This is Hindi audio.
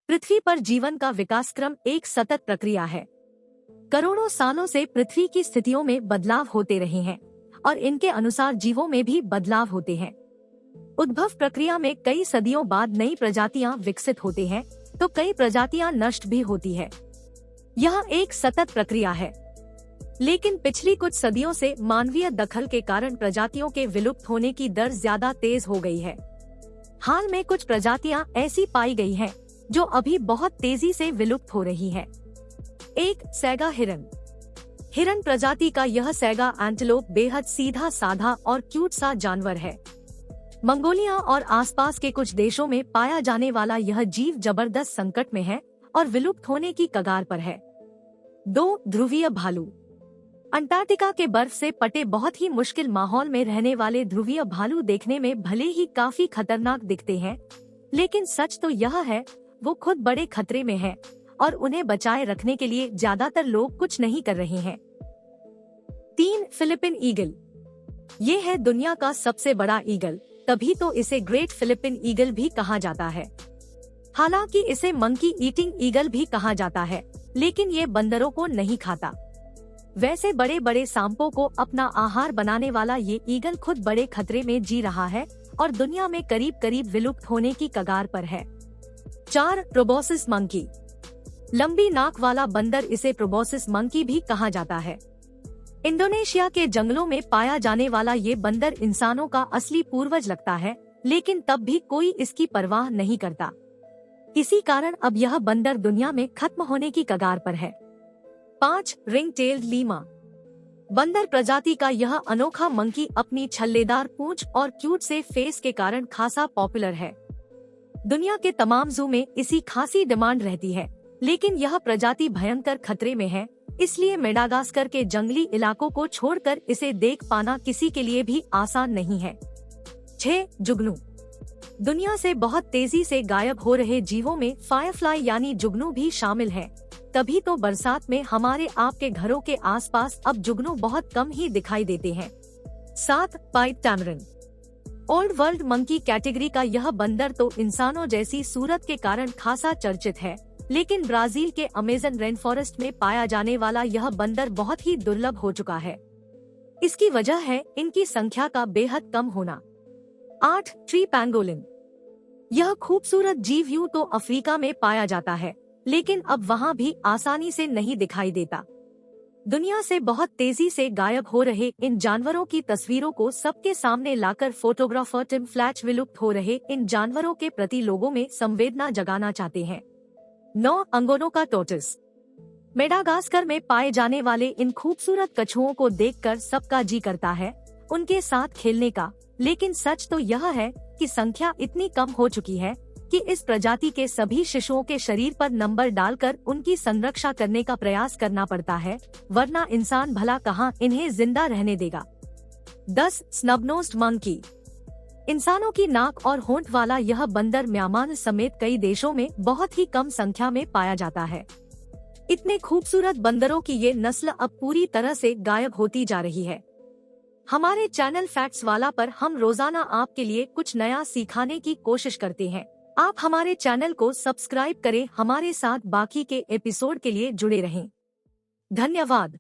पृथ्वी पर जीवन का विकास क्रम एक सतत प्रक्रिया है। करोड़ों सालों से पृथ्वी की स्थितियों में बदलाव होते रहे हैं और इनके अनुसार जीवों में भी बदलाव होते हैं। उद्भव प्रक्रिया में कई सदियों बाद नई प्रजातियां विकसित होते हैं तो कई प्रजातियां नष्ट भी होती है। यह एक सतत प्रक्रिया है, लेकिन पिछली कुछ सदियों से मानवीय दखल के कारण प्रजातियों के विलुप्त होने की दर ज्यादा तेज हो गई है। हाल में कुछ प्रजातियां ऐसी पाई गई हैं जो अभी बहुत तेजी से विलुप्त हो रही है। एक सैगा हिरन। हिरन प्रजाति का यह सैगा एंटीलोप बेहद सीधा साधा और क्यूट सा जानवर है। मंगोलिया और आसपास के कुछ देशों में पाया जाने वाला यह जीव जबरदस्त संकट में है और विलुप्त होने की कगार पर है। 2 ध्रुवीय भालू। अंटार्कटिका के बर्फ से पटे बहुत ही मुश्किल माहौल में रहने वाले ध्रुवीय भालू देखने में भले ही काफी खतरनाक दिखते हैं, लेकिन सच तो यह है वो खुद बड़े खतरे में हैं और उन्हें बचाए रखने के लिए ज्यादातर लोग कुछ नहीं कर रहे हैं। 3 फिलिपिन ईगल। ये है दुनिया का सबसे बड़ा ईगल, तभी तो इसे ग्रेट फिलिपिन ईगल भी कहा जाता है। हालांकि इसे मंकी ईटिंग ईगल भी कहा जाता है, लेकिन ये बंदरों को नहीं खाता। वैसे बड़े बड़े सांपों को अपना आहार बनाने वाला ये ईगल खुद बड़े खतरे में जी रहा है और दुनिया में करीब करीब विलुप्त होने की कगार पर है। 4 प्रोबोसिस मंकी। लंबी नाक वाला बंदर, इसे प्रोबोसिस मंकी भी कहा जाता है। इंडोनेशिया के जंगलों में पाया जाने वाला ये बंदर इंसानों का असली पूर्वज लगता है, लेकिन तब भी कोई इसकी परवाह नहीं करता। इसी कारण अब यह बंदर दुनिया में खत्म होने की कगार पर है। 5 रिंग टेल्ड लीमा। बंदर प्रजाति का यह अनोखा मंकी अपनी छल्लेदार पूंछ और क्यूट से फेस के कारण खासा पॉपुलर है। दुनिया के तमाम जू में इसी खासी डिमांड रहती है, लेकिन यह प्रजाति भयंकर खतरे में है, इसलिए मेडागास्कर के जंगली इलाकों को छोड़कर इसे देख पाना किसी के लिए भी आसान नहीं है। 6 जुगनू। दुनिया से बहुत तेजी से गायब हो रहे जीवों में फायरफ्लाई यानी जुगनू भी शामिल है, तभी तो बरसात में हमारे आपके घरों के आसपास अब जुगनू बहुत कम ही दिखाई देते हैं। 7 pipe Tamron. Old world monkey category का यह बंदर तो इंसानों जैसी सूरत के कारण खासा चर्चित है, लेकिन ब्राजील के अमेज़न रेन फॉरेस्ट में पाया जाने वाला यह बंदर बहुत ही दुर्लभ हो चुका है। इसकी वजह है इनकी संख्या का बेहद कम होना। 8 ट्री पैंगोलिन। यह खूबसूरत जीव यूं तो अफ्रीका में पाया जाता है, लेकिन अब वहाँ भी आसानी से नहीं दिखाई देता। दुनिया से बहुत तेजी से गायब हो रहे इन जानवरों की तस्वीरों को सबके सामने लाकर फोटोग्राफर टिम फ्लैच विलुप्त हो रहे इन जानवरों के प्रति लोगों में संवेदना जगाना चाहते हैं। 9 अंगोनों का टोर्टोइस। मेडागास्कर में पाए जाने वाले इन खूबसूरत कछुओं को देखकर सबका जी करता है उनके साथ खेलने का, लेकिन सच तो यह है कि संख्या इतनी कम हो चुकी है कि इस प्रजाति के सभी शिशुओं के शरीर पर नंबर डालकर उनकी संरक्षा करने का प्रयास करना पड़ता है, वरना इंसान भला कहाँ इन्हें जिंदा रहने देगा। 10 स्नबनोज्ड मंकी। इंसानों की नाक और होंठ वाला यह बंदर म्यांमार समेत कई देशों में बहुत ही कम संख्या में पाया जाता है। इतने खूबसूरत बंदरों की ये नस्ल अब पूरी तरह से गायब होती जा रही है। हमारे चैनल फैक्ट्स वाला पर हम रोजाना आपके लिए कुछ नया सिखाने की कोशिश करते हैं। आप हमारे चैनल को सब्सक्राइब करें, हमारे साथ बाकी के एपिसोड के लिए जुड़े रहें। धन्यवाद।